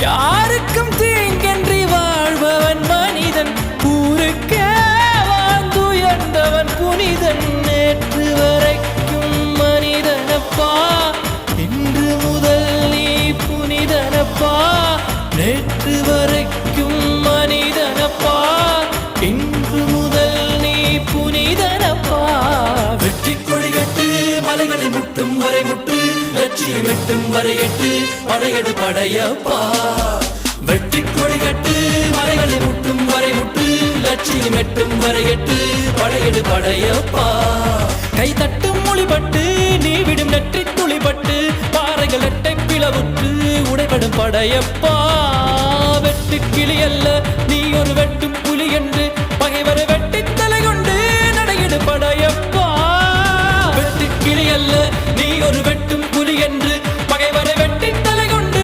யாருக்கும் தீங்கன்றி வாழ்பவன் மனிதன், ஊருக்கே வாழ்ந்துயர்ந்தவன் புனிதன். நேற்று வரைக்கும் மனிதனப்பா, இன்று முதல் நீ புனிதனப்பா. நேற்று வரைக்கும் மனிதனப்பா, இன்று முதல் நீ புனிதனப்பா. வெற்றி கொடிகட்டு மலைகளை முட்டும் வரை முட்டு, லட்சியம் எட்டும் வரை எட்டு, படையெடு படையப்பா. வெற்றி கொடிகட்டு மலைகளை முட்டும் வரை முட்டு, லட்சியம் எட்டும் வரை எட்டு, படையெடு படையப்பா. கை தட்டும் மொழிபட்டு நீ விடும் நெற்றி துளிபட்டு, பாறைகள் எட்டை பிளவுற்று உடைபடும் படையப்பா. வெட்டு கிளி அல்ல நீ ஒரு வெட்டும் புலி என்று, பகைவரை வெட்டி தலை கொண்டு நடையிடு படையப்பா. வெட்டு கிளி அல்ல நீ ஒரு வெட்டும் புலி என்று, பகைவரை